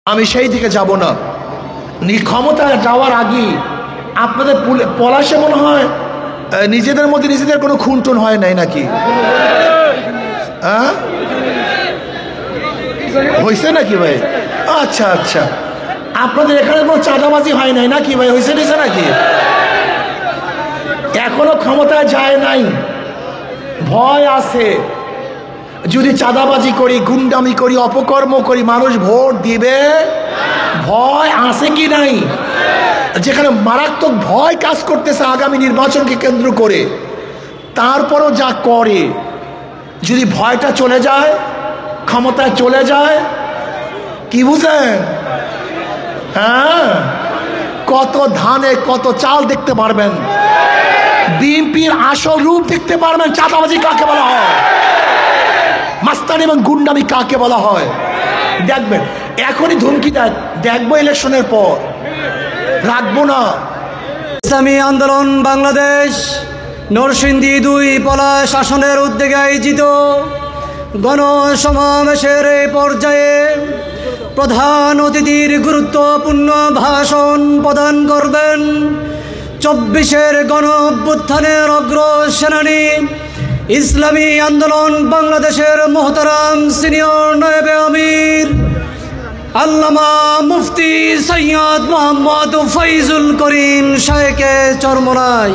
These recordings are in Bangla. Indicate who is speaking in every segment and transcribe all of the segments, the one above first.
Speaker 1: আমি সেই দিকে যাব না। ক্ষমতা যাওয়ার আগে আপনাদের পলাশে মনে হয় নিজেদের মধ্যে নিজেদের কোনো খুনটুন হয় নাই নাকি? হ্যাঁ, হয়েছে নাকি ভাই? আচ্ছা আচ্ছা, আপনাদের এখানে কোনো চাঁদাবাজি হয় নাই নাকি ভাই? হয়েছে নাকি? এখনো ক্ষমতায় যায় নাই, ভয় আছে। যদি চাঁদাবাজি করি, গুন্ডামি করি, অপকর্ম করি, মানুষ ভোট দিবে? ভয় আছে কি নাই? যেখানে মারাত্মক ভয় কাজ করতেছে আগামী নির্বাচনকে কেন্দ্র করে, তারপরও যা করে, যদি ভয়টা চলে যায়, ক্ষমতায় চলে যায়, কি বুঝেন? হ্যাঁ, কত ধানে কত চাল দেখতে পারবেন, বিএনপির আসল রূপ দেখতে পারবেন। চাঁদাবাজি কাকে বলা হয়, মাস্তানি এবং গুন্ডামি কাকে বলা হয় দেখবেন। এখনই ধমকি দেয়, দেখবো ইলেকশনের পর, রাখবো না।
Speaker 2: ইসলামী আন্দোলন বাংলাদেশ নরসিংদী ২ পলাশ আসনের উদ্যোগে আয়োজিত গণসমাবেশের এই পর্যায়ে প্রধান অতিথির গুরুত্বপূর্ণ ভাষণ প্রদান করবেন ২৪-এর গণ অভ্যুত্থানের অগ্রসেনানী ইসলামী আন্দোলন বাংলাদেশের মোহতারাম সিনিয়র নায়েবে আমির আল্লামা মুফতি সৈয়দ মোহাম্মদ ফৈজুল করিম শাহেকে চরমনাই।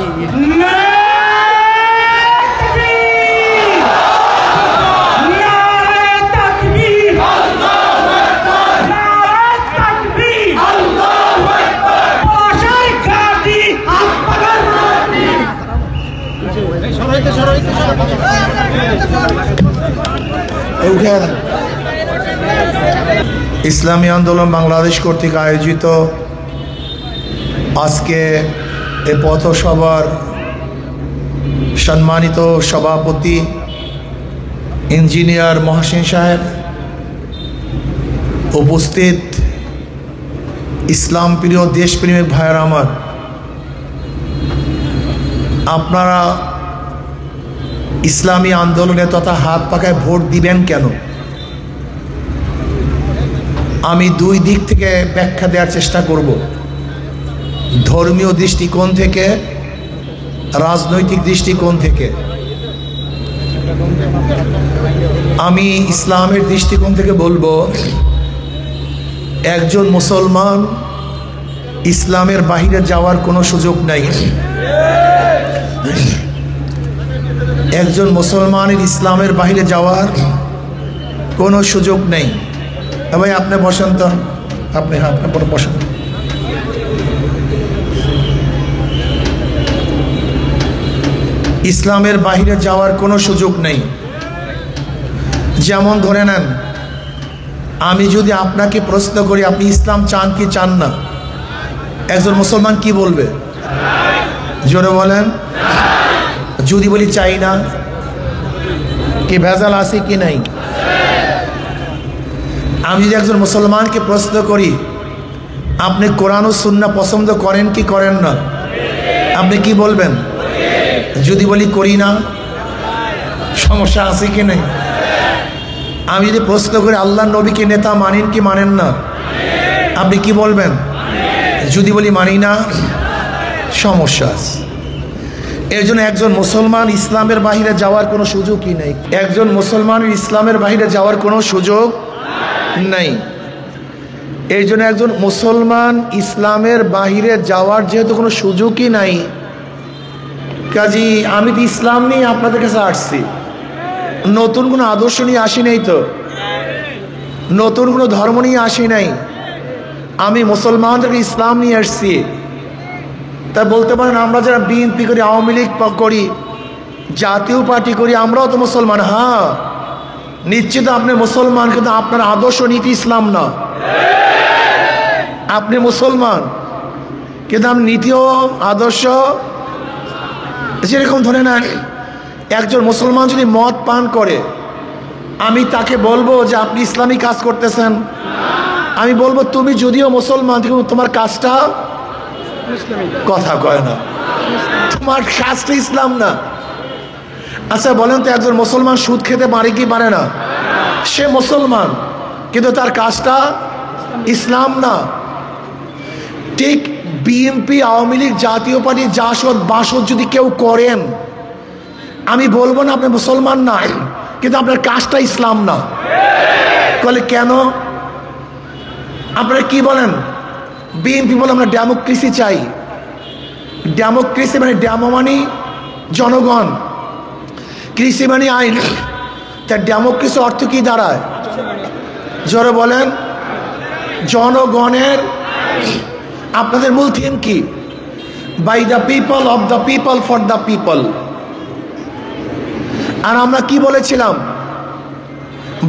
Speaker 1: ইসলামী আন্দোলন বাংলাদেশ কর্তৃক আয়োজিত আজকে এ পথসভার সম্মানিত সভাপতি ইঞ্জিনিয়ার মহসিন সাহেব, উপস্থিত ইসলাম প্রিয় দেশপ্রেমিক ভাইয়েরা আমার, আপনারা ইসলামী আন্দোলনে তথা হাত পাকায় ভোট দিবেন কেন? আমি ২ দিক থেকে ব্যাখ্যা দেওয়ার চেষ্টা করব, ধর্মীয় দৃষ্টিকোণ থেকে, রাজনৈতিক দৃষ্টিকোণ থেকে। আমি ইসলামের দৃষ্টিকোণ থেকে বলবো, একজন মুসলমান ইসলামের বাহিরে যাওয়ার কোনো সুযোগ নাই। একজন মুসলমানের ইসলামের বাহিরে যাওয়ার কোনো সুযোগ নেই। ভাই আপনি বসেন তো, আপনি বসেন। ইসলামের বাহিরে যাওয়ার কোনো সুযোগ নেই। যেমন ধরে নেন, আমি যদি আপনাকে প্রশ্ন করি আপনি ইসলাম চান কি চান না, একজন মুসলমান কি বলবে? জোরে বলেন। যদি বলি চাই না, কি ভেজাল আছে কি নাই? আমি যদি একজন মুসলমানকে প্রশ্ন করি আপনি কোরআন ও সুন্নাহ পছন্দ করেন কি করেন না, আপনি কি বলবেন? যদি বলি করি না, সমস্যা আছে কি নেই? আমি যদি প্রশ্ন করি আল্লাহ নবীকে নেতা মানেন কি মানেন না, আপনি কি বলবেন? যদি বলি মানি না, সমস্যা আছে। এর জন্য একজন মুসলমান ইসলামের বাহিরে যাওয়ার কোনো সুযোগই নেই। একজন মুসলমানের ইসলামের বাহিরে যাওয়ার কোনো সুযোগ নেই। এই জন্য একজন মুসলমান ইসলামের বাহিরে যাওয়ার যেহেতু কোনো সুযোগই নাই, কাজী আমি তো ইসলাম নিয়ে আপনাদের কাছে আসছি, নতুন কোনো আদর্শ নিয়ে আসি নাই, তো নতুন কোনো ধর্ম নিয়ে আসি নাই, আমি মুসলমানদেরকে ইসলাম নিয়ে আসছি। তা বলতে পারেন আমরা যারা বিএনপি করি, আওয়ামী লীগ করি, জাতীয় পার্টি করি, আমরাও তো মুসলমান। হ্যাঁ নিশ্চিত আপনি মুসলমান, কিন্তু আপনার আদর্শ নীতি ইসলাম না। আপনি মুসলমান কিন্তু আপনার নীতি ও আদর্শ, যেরকম ধরে নেন একজন মুসলমান যদি মদ পান করে, আমি তাকে বলবো যে আপনি ইসলামী কাজ করতেছেন, আমি বলবো তুমি যদিও মুসলমান কিন্তু তোমার কাজটা কথা কয় না, তোমার কাজটা ইসলাম না। আচ্ছা বলেন তো, একজন মুসলমান সুদ খেতে পারে কি পারে না? সে মুসলমান কিন্তু তার কাজটা ইসলাম না। ঠিক বিএনপি, আওয়ামী লীগ, জাতীয় পার্টি জাসদ বাসদ যদি কেউ করেন, আমি বলবো না আপনি মুসলমান না, কিন্তু আপনার কাজটা ইসলাম না। বলে কেন? আপনারা কি বলেন? বিএনপি বলে আমরা ডেমোক্রেসি চাই। ডেমোক্রেসি মানে ডেমো মানে জনগণ, কৃষি মানে আইন। তা ডেমোক্রেসি অর্থ কি দাঁড়ায়? জোরে বলেন। জনগণের। আপনাদের মূল থিম কি? By the people, of the people, for the people. আর আমরা কি বলেছিলাম?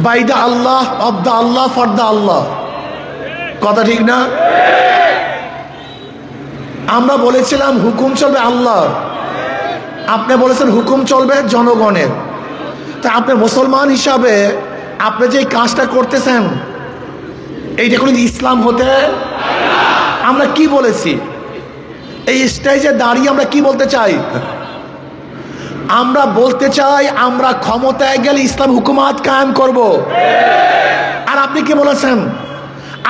Speaker 1: বাই দ্য আল্লাহ, অফ দ্য আল্লাহ, ফর দ্য আল্লাহ। কথা ঠিক না? আমরা বলেছিলাম হুকুম চলবে আল্লাহর, আপনি বলেছেন হুকুম চলবে জনগণের। তা আপনি মুসলমান হিসাবে আপনি যে কাজটা করতেছেন, এইটা কোনো ইসলাম হতে? আমরা কি বলেছি? এই স্টেজে দাঁড়িয়ে আমরা কি বলতে চাই? আমরা বলতে চাই আমরা ক্ষমতায় গেলে ইসলাম হুকুমাত কায়েম করব। আর আপনি কি বলেছেন?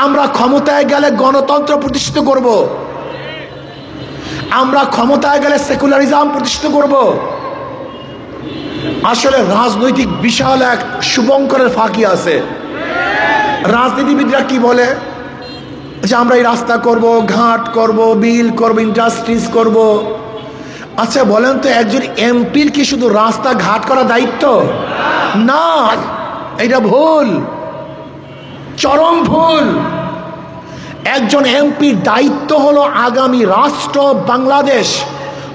Speaker 1: আমরা ক্ষমতায় গেলে গণতন্ত্র প্রতিষ্ঠিত করব, আমরা ক্ষমতায় গেলে সেকুলারিজম প্রতিষ্ঠিত করব। আসলে রাজনৈতিক বিশাল এক শুভঙ্করের ফাঁকি আছে। রাজনীতিবিদরা কি বলে যে আমরা এই রাস্তা করব, ঘাট করব, বিল করব, ইন্ডাস্ট্রিজ করব। আচ্ছা বলেন তো, একজন এমপির কি শুধু রাস্তা ঘাট করা দায়িত্ব? না, এটা ভুল, চরম ভুল। একজন এমপির দায়িত্ব হলো আগামী রাষ্ট্র বাংলাদেশ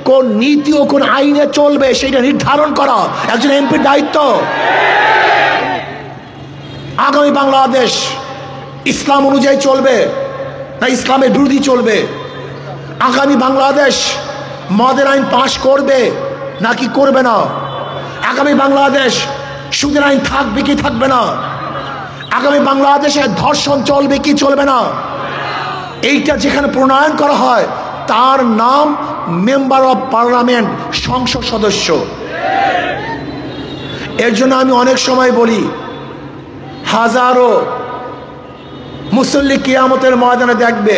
Speaker 1: কোন নীতি ও কোন আইনে চলবে সেটা নির্ধারণ করা একজন এমপির দায়িত্ব। আগামী বাংলাদেশ ইসলাম অনুযায়ী চলবে না ইসলামের বিরোধী চলবে? আগামী বাংলাদেশ মদের আইন পাশ করবে নাকি করবে না? আগামী বাংলাদেশ সুদের আইন থাকবে কি থাকবে না? আগামী বাংলাদেশে ধর্ষণ চলবে কি চলবে না? এইটা যেখানে প্রণয়ন করা হয় তার নাম মেম্বার অফ পার্লামেন্ট, সংসদ সদস্য। এর জন্য আমি অনেক সময় বলি, হাজারো মুসল্লি কিয়ামতের ময়দানে দেখবে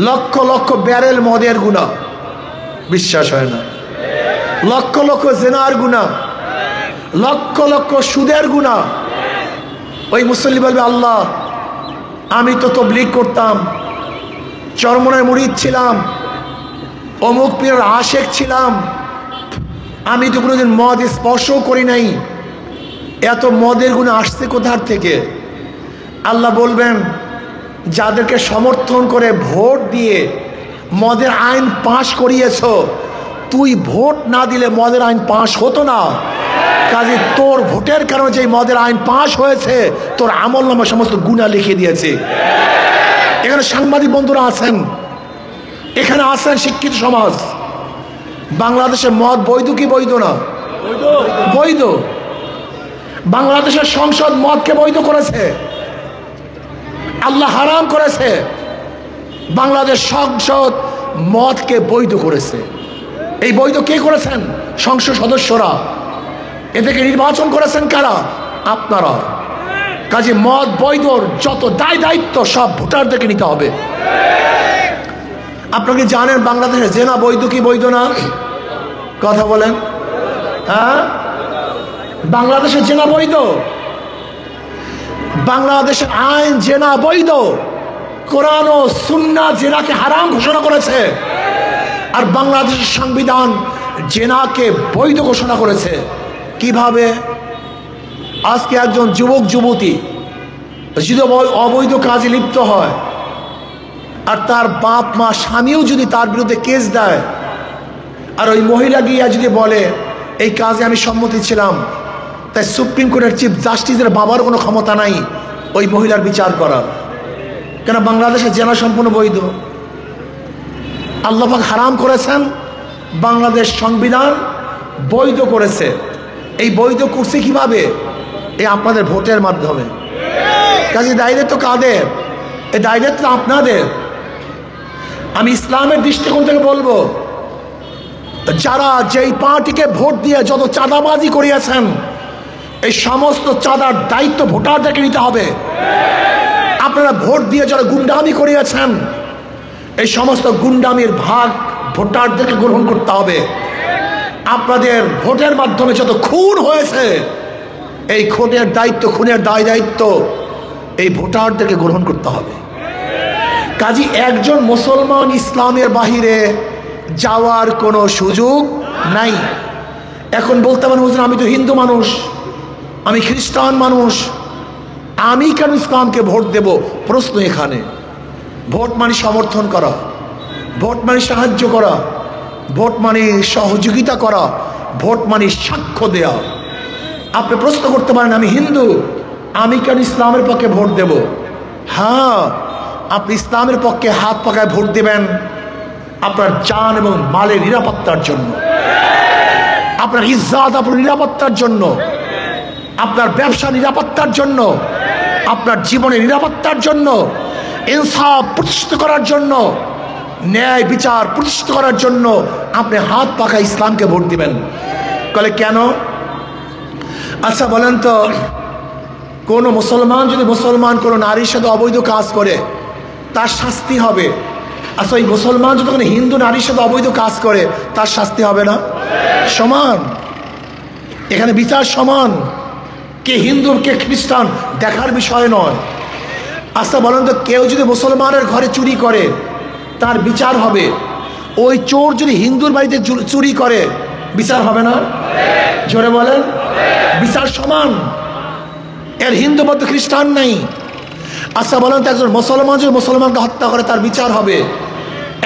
Speaker 1: লক্ষ লক্ষ ব্যারেল মদের গুনাহ, বিশ্বাস হয় না। লক্ষ লক্ষ জেনার গুনাহ, লক্ষ লক্ষ সুদের গুনাহ। ওই মুসল্লি বলবে, আল্লাহ আমি তো তবলিগ করতাম, চরমনের মুরিদ ছিলাম, অমুক পীরের আশেক ছিলাম, আমি তো কোনোদিন মদ স্পর্শও করি নাই, এত মদের গুণে আসছে কোথার থেকে? আল্লাহ বলবেন, যাদেরকে সমর্থন করে ভোট দিয়ে মদের আইন পাশ করিয়েছ, তুই ভোট না দিলে মদের আইন পাশ হতো না। কাজে তোর ভোটের কারণে যে মদের আইন পাশ হয়েছে, তোর আমলনামা সমস্ত গুনাহ লিখে দিয়েছে। এখানে সাংবাদিক বন্ধুরা আছেন, এখানে আছেন শিক্ষিত সমাজ। বাংলাদেশে মদ বৈধ কি বৈধ না? বৈধ। বাংলাদেশের সংসদ মদকে বৈধ করেছে, আল্লাহ হারাম করেছে। বাংলাদেশ সংসদ মদকে বৈধ করেছে। এই বৈধ কে করেছেন? সংসদ সদস্যরা। এদেরকে নির্বাচন করেছেন কারা? আপনারা। কাজে মদ বৈধর যত দায় দায়িত্ব সব ভোটারদেরকে নিতে হবে। আপনাকে জানেন বাংলাদেশে জেনা বৈধ কি বৈধ না? কথা বলেন। হ্যাঁ, বাংলাদেশের জেনা বৈধ। বাংলাদেশের আইন জেনা বৈধ। কোরআন ও সুন্নাহ জেনাকে হারাম ঘোষণা করেছে, আর বাংলাদেশের সংবিধান জেনাকে বৈধ ঘোষণা করেছে। কিভাবে? আজকে একজন যুবক যুবতী যদি অবৈধ কাজে লিপ্ত হয়, আর তার বাপ মা স্বামীও যদি তার বিরুদ্ধে কেস দেয়, আর ওই মহিলা গিয়া যদি বলে এই কাজে আমি সম্মতি ছিলাম, তাই সুপ্রিম কোর্টের চিফ জাস্টিসের বাবার কোনো ক্ষমতা নাই ওই মহিলার বিচার করার। কেন? বাংলাদেশের জেনা সম্পূর্ণ বৈধ। আল্লাহ পাক হারাম করেছেন, বাংলাদেশ সংবিধান বৈধ করেছে। এই বৈধ করছে কিভাবে? এই আপনাদের ভোটের মাধ্যমে। কাজে দায়িত্ব কাদের? এই দায়িত্ব আপনাদের। আমি ইসলামের দৃষ্টিকোণ থেকে বলবো, যারা যেই পার্টিকে ভোট দিয়ে যত চাঁদাবাজি করিয়েছেন, এই সমস্ত চাঁদার দায়িত্ব ভোটারদেরকে নিতে হবে। আপনি আপনারা ভোট দিয়ে যারা গুন্ডামি করিয়েছেন, এই সমস্ত গুন্ডামির ভাগ ভোটারদেরকে গ্রহণ করতে হবে। আপনাদের ভোটের মাধ্যমে যত খুন হয়েছে, এই খুনের দায়িত্ব, খুনের দায় দায়িত্ব এই ভোটারদেরকে গ্রহণ করতে হবে। কাজী একজন মুসলমান ইসলামের বাহিরে যাওয়ার কোনো সুযোগ নাই। এখন বলতে পারেন হুজুর আমি তো হিন্দু মানুষ, আমি খ্রিস্টান মানুষ, আমি কেন ইসলামকে ভোট দেব? প্রশ্ন এখানে। ভোট মানে সমর্থন করা, ভোট মানে সাহায্য করা, ভোট মানে সহযোগিতা করা, ভোট মানে সাক্ষ্য দেয়া। আপনি প্রশ্ন করতে পারেন আমি হিন্দু, আমি কেন ইসলামের পক্ষে ভোট দেব? হ্যাঁ, আপনি ইসলামের পক্ষে হাত পাকায় ভোট দেবেন আপনার জান এবং মালের নিরাপত্তার জন্য, আপনার ইজ্জত আপনার নিরাপত্তার জন্য, আপনার ব্যবসা নিরাপত্তার জন্য, আপনার জীবনের নিরাপত্তার জন্য, ইনসাফ প্রতিষ্ঠিত করার জন্য, ন্যায় বিচার প্রতিষ্ঠিত করার জন্য আপনি হাত পাকা ইসলামকে ভোট দিবেন। বলে কেন? আচ্ছা বলেন তো, কোনো মুসলমান যদি কোনো নারীর সাথে অবৈধ কাজ করে তার শাস্তি হবে। আচ্ছা ওই মুসলমান যদি কোনো হিন্দু নারীর সাথে অবৈধ কাজ করে তার শাস্তি হবে না? সমান, এখানে বিচার সমান। কে হিন্দু কে খ্রিস্টান দেখার বিষয় নয়। আচ্ছা বলেন তো, কেউ যদি মুসলমানের ঘরে চুরি করে তার বিচার হবে, ওই চোর যদি হিন্দুর বাড়িতে চুরি করে বিচার হবে না? জোরে বলেন। বিচার সমান, এর হিন্দু মধ্যে খ্রিস্টান নাই। আচ্ছা বলেন তো, একজন মুসলমান যদি মুসলমানকে হত্যা করে তার বিচার হবে,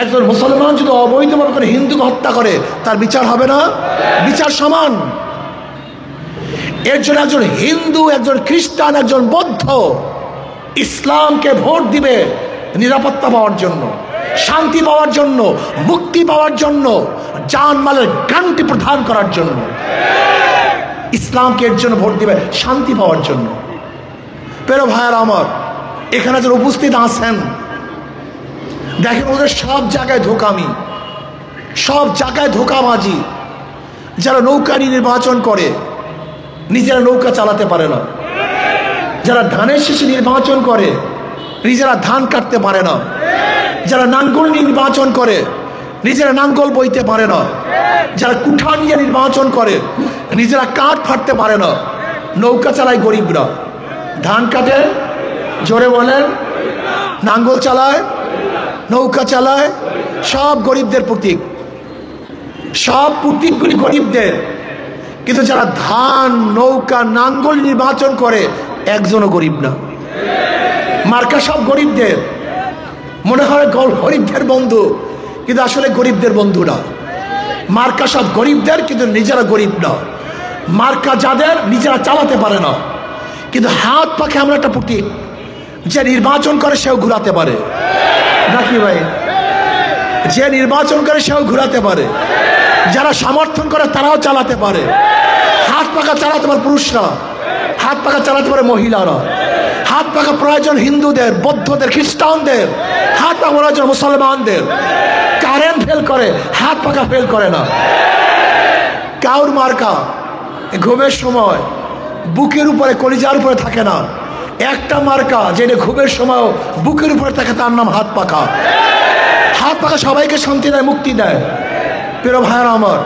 Speaker 1: একজন মুসলমান যদি অবৈধভাবে করে হিন্দুকে হত্যা করে তার বিচার হবে না? বিচার সমান। এর জন্য একজন হিন্দু, একজন খ্রিস্টান, একজন বৌদ্ধ ইসলামকে ভোট দিবে নিরাপত্তা পাওয়ার জন্য, শান্তি পাওয়ার জন্য, মুক্তি পাওয়ার জন্য, জানমালের গ্যারান্টি প্রদান করার জন্য। ইসলামকে এর জন্য ভোট দিবে শান্তি পাওয়ার জন্য। প্রিয় ভাইয়েরা আমার, এখানে যারা উপস্থিত আছেন দেখেন ওদের সব জায়গায় ধোঁকামি, সব জায়গায় ধোঁকাবাজি। যারা নৌকা নির্বাচন করে নিজেরা নৌকা চালাতে পারে না, যারা ধানের শীষে নির্বাচন করে নিজেরা ধান কাটতে পারে না, যারা নাঙ্গল নির্বাচন করে নিজেরা নাঙ্গল বইতে পারে না, যারা কুঠা নিয়ে নির্বাচন করে নিজেরা কাঠ ফাটতে পারে না। নৌকা চালায় গরিবরা, ধান কাটে, জোরে বলেন, নাঙ্গল চালায়, নৌকা চালায়, সব গরিবদের প্রতীক, সব প্রতীকগুলি গরিবদের। কিন্তু যারা ধান, নৌকা, নাঙ্গল নির্বাচন করে একজনও গরিব না। মার্কা সব গরিবদের, মনে হয় গরিবদের বন্ধু, কিন্তু আসলে গরিবদের বন্ধু না। মার্কা সব গরিবদের, কিন্তু নিজেরা গরিব না। মার্কা যাদের নিজেরা চালাতে পারে না, কিন্তু হাত পাখে আমরা একটা প্রতীক, যে নির্বাচন করে সেও ঘুরাতে পারে নাকি ভাই? যে নির্বাচন করে সেও ঘুরাতে পারে, যারা সমর্থন করে তারাও চালাতে পারে। হাত পাখা চালাতে পারে পুরুষরা, হাত পাখা চালাতে পারে মহিলারা, হাত পাখা প্রয়োজন হিন্দুদের, বৌদ্ধদের, খ্রিস্টানদের, হাত পাখা প্রয়োজন মুসলমানদের। কারেন্ট ফেল করে, হাত পাখা ফেল করে না। কাউর মার্কা ঘুমের সময় বুকের উপরে, কলিজার উপরে থাকে না। একটা মার্কা যেটা ঘুমের সময় বুকের উপরে থাকে, তার নাম হাত পাখা। হাত পাখা সবাইকে শান্তি দেয়, মুক্তি দেয়। প্রিয় ভাইয়েরা আমার,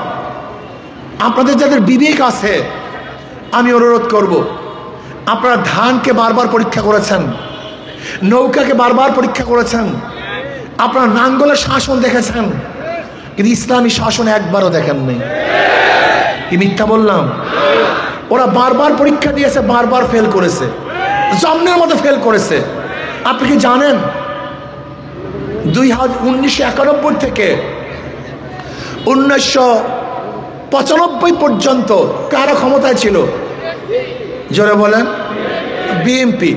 Speaker 1: আপনাদের যাদের বিবেক আছে আমি অনুরোধ করব, আপনারা ধানকে বারবার পরীক্ষা করেছেন, নৌকাকে বারবার পরীক্ষা করেছেন, আপনারা নাঙ্গলের শাসন দেখেছেন, কিন্তু ইসলামী শাসন একবারও দেখেননি। কি মিথ্যা বললাম? ওরা বারবার পরীক্ষা দিয়েছে, বারবার ফেল করেছে, জন্মের মতো ফেল করেছে। আপনি কি জানেন 1991 থেকে 1995 পর্যন্ত কারা ক্ষমতায় ছিল? জোরে বলেন। বিএনপি।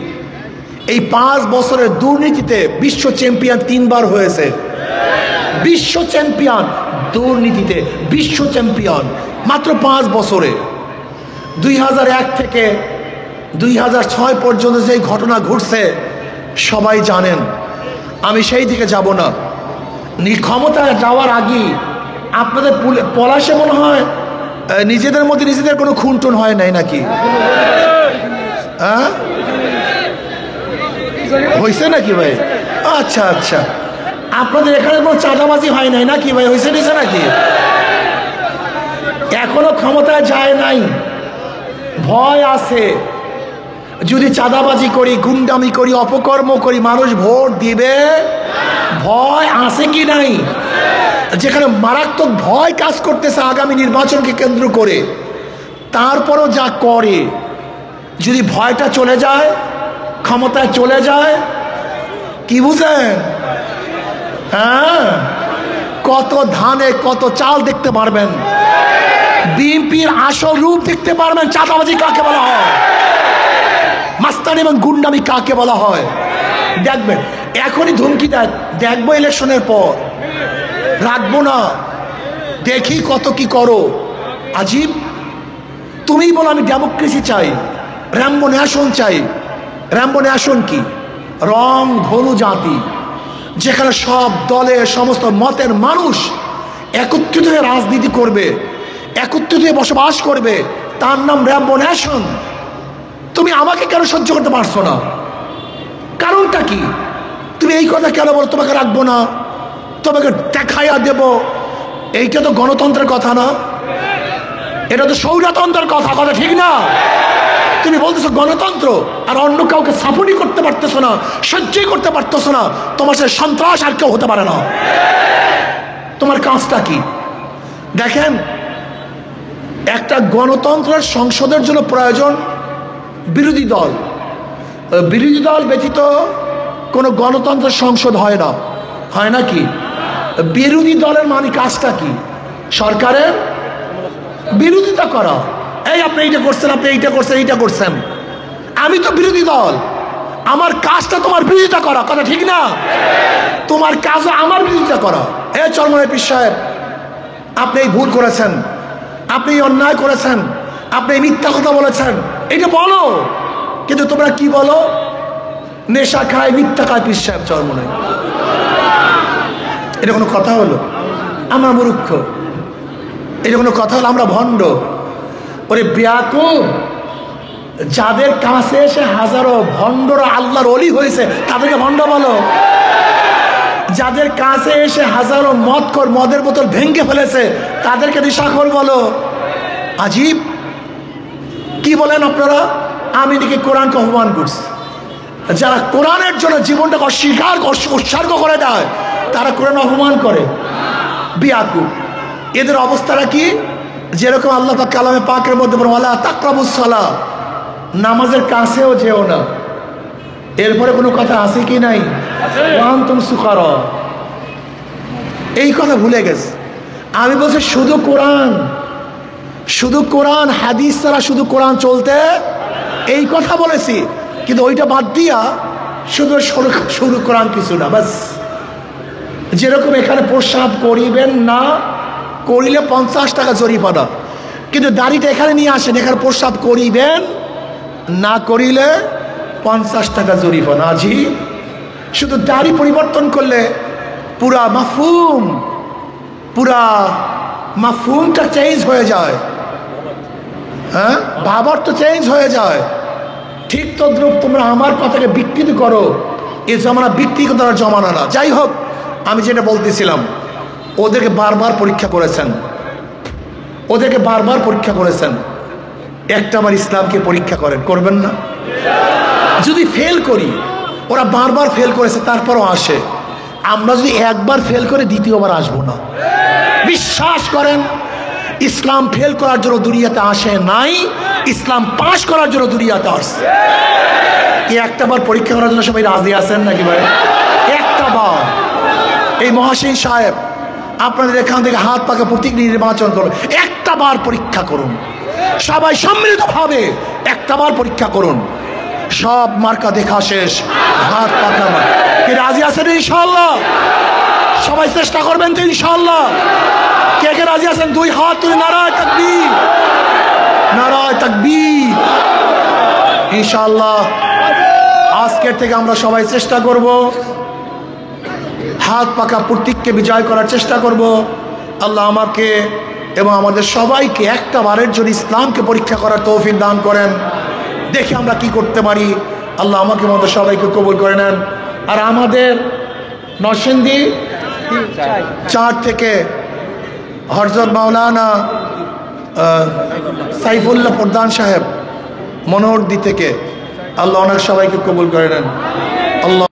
Speaker 1: এই 5 বছরের দুর্নীতিতে বিশ্ব চ্যাম্পিয়ন 3 বার হয়েছে। বিশ্ব চ্যাম্পিয়ন দুর্নীতিতে, বিশ্ব চ্যাম্পিয়ন মাত্র 5 বছরে। 2001 থেকে 2006 পর্যন্ত যে ঘটনা ঘটছে সবাই জানেন, আমি সেই দিকে যাব না। ক্ষমতায় যাওয়ার আগে আপনাদের পলাশে মনে হয় নিজেদের মধ্যে নিজেদের কোনো খুনটুন হয় নাই নাকি? হ্যাঁ, হয়েছে নাকি ভাই? আচ্ছা আচ্ছা, আপনাদের এখানে কোনো চাঁদাবাজি হয় নাই নাকি ভাই? হয়েছে নিছে নাকি? এখনো ক্ষমতায় যায় নাই, ভয় আছে। যদি চাঁদাবাজি করি, গুন্ডামি করি, অপকর্ম করি, মানুষ ভোট দিবে? ভয় আছে কি নাই? যেখানে মারাত্মক ভয় কাজ করতেছে আগামী নির্বাচনকে কেন্দ্র করে, তারপরও যা করে, যদি ভয়টা চলে যায়, ক্ষমতায় চলে যায়, কি বুঝেন? হ্যাঁ, কত ধানে কত চাল দেখতে পারবেন, বিএনপির আসল রূপ দেখতে পারবেন। চাঁদাবাজি কাকে বলা হয়, মাস্তানি এবং গুন্ডামি কাকে বলা হয় দেখবেন। এখনই ধমকি দেয়, দেখবো ইলেকশনের পর, রাখবো না, দেখি কত কি করো। আজীব, তুমিই বলো আমি ডেমোক্রেসি চাই, র্যাম্বো ন্যাশন চাই। র্যাম্বো ন্যাশন কি? রং ধনু জাতি, যেখানে সব দলের সমস্ত মতের মানুষ একত্রিত হয়ে রাজনীতি করবে, একত্রিত হয়ে বসবাস করবে, তার নাম র্যাম্বো ন্যাশন। তুমি আমাকে কেন সহ্য করতে পারছো না? কারণটা কি? তুমি এই কথা কেন বলো তোমাকে রাখবো না, তোমাকে দেখাইয়া দেব? এইটা তো গণতন্ত্রের কথা না, এটা তো স্বৈরতন্ত্রের কথা, কথা ঠিক না? তুমি বলতেছো গণতন্ত্র, আর অন্য কাউকে সাপোর্টই করতে পারতেছো না, সহ্যই করতে পারতেছো না। তোমার সাথে সন্ত্রাস আর কেউ হতে পারে না। তোমার কাজটা কি? দেখেন, একটা গণতন্ত্রের সংসদের জন্য প্রয়োজন বিরোধী দল। বিরোধী দল ব্যতীত কোনো গণতন্ত্রের সংসদ হয় না, হয় নাকি? বিরোধী দলের মানে কাজটা কি? সরকারের বিরোধিতা করা। এই আপনি এইটা করছেন, আপনি এইটা করছেন, এইটা করছেন। আমি তো বিরোধী দল, আমার কাজটা তোমার বিরোধিতা করা, কথা ঠিক না? তোমার কাজও আমার বিরোধিতা করা। এই চরমনাই পীর সাহেব, আপনি এই ভুল করেছেন, আপনি এই অন্যায় করেছেন, আপনি এই মিথ্যা কথা বলেছেন, এটা বলো। কিন্তু তোমরা কি বলো? নেশা খায়, মিথ্যা খায় পীর সাহেব চরমনাই। এটা কোনো কথা হলো? আমরা মূর্খ, এটা কোনো কথা হলো? আমরা ভণ্ড। ওরে বেয়াকুব, যাদের কাছে এসে হাজারো ভণ্ডরা আল্লাহর ওলি হয়েছে তাদেরকে ভণ্ড বলো? যাদের কাছে এসে হাজারো মদের বোতল ভেঙে ফেলেছে তাদেরকে নেশাখোর বলো? আজীব, কি বলেন আপনারা? আমি নাকি কোরআনকে অপমান করছি। যারা কোরআনের জন্য জীবনটাকে উৎসর্গ করে দেয় তারা কোরআন অপমান করে। বেয়াকুব, এদের অবস্থাটা কি? যেরকম আল্লাহ পাক কালামে পাকের মধ্যে বলেন, ওয়ালা তাকরাবুস সালাহ, নামাজের কাছেও যেও না। এরপরে কোনো কথা আছে কি নাই? ওয়ান্তুম সুকারা, এই কথা ভুলে গেছে। আমি বলছি শুধু কোরআন, শুধু কোরআন, হাদিস ছাড়া শুধু কোরআন চলতে, এই কথা বলেছি। কিন্তু ওইটা বাদ দিয়া শুধু শুধু কোরআন কিছু না, বাস। যেরকম এখানে প্রস্রাব করিবেন না, করিলে 50 টাকা জরিমানা, কিন্তু দাড়িটা এখানে নিয়ে আসেন, এখানে প্রস্রাব করিবেন না করিলে 50 টাকা জরিমানা। জি, শুধু দাড়ি পরিবর্তন করলে পুরা মাফহুমটা চেঞ্জ হয়ে যায়। হ্যাঁ, ভাবার তো চেঞ্জ হয়ে যায়। ঠিক তদ্রুপ তোমরা আমার কথাকে বিকৃত করো, এ জমানা বিকৃত করার জমানা না। যাই হোক, আমি যেটা বলতেছিলাম, ওদেরকে বারবার পরীক্ষা করেছেন, ওদেরকে বারবার পরীক্ষা করেছেন। একটাবার ইসলামকে পরীক্ষা করেন, করবেন না? যদি ফেল করি, ওরা বারবার ফেল করেছে তারপরও আসে, আমরা যদি একবার ফেল করে দ্বিতীয়বার আসবো না। বিশ্বাস করেন, ইসলাম ফেল করার জন্য দুনিয়াতে আসে নাই, ইসলাম পাশ করার জন্য দুনিয়াতে আসছে। একটাবার পরীক্ষা করার জন্য সবাই রাজি আছেন নাকি ভাই? একটাবার। এই মহাসিন সাহেব, আপনাদের এখান থেকে হাত পাকা প্রতীক নির্বাচন করুন, একটাবার পরীক্ষা করুন, সবাই সম্মিলিতভাবে একটাবার পরীক্ষা করুন। সব মার্কা দেখা শেষ, হাত পাকা। কি রাজি আছেন ইনশাআল্লাহ? সবাই চেষ্টা করবেন তো ইনশাআল্লাহ? কে কে রাজি আছেন? 2 হাত তুলে নারায়ে তাকবীর, নারায়ে তাকবীর। ইনশাআল্লাহ আজকের থেকে আমরা সবাই চেষ্টা করব, হাত পাকা প্রতীককে বিজয় করার চেষ্টা করব। আল্লাহ আমাকে এবং আমাদের সবাইকে একটা বারের জন্য ইসলামকে পরীক্ষা করার তৌফিক দান করেন। দেখি আমরা কি করতে পারি। আল্লাহ আমাকে মতো সবাইকে কবুল করে নেন। আর আমাদের নরসিংদী 4 থেকে হযরত মাওলানা সাইফুল্লাহ প্রধান সাহেব মনোহরদী থেকে, আল্লাহ অনেক সবাইকে কবুল করে নেন। আল্লাহ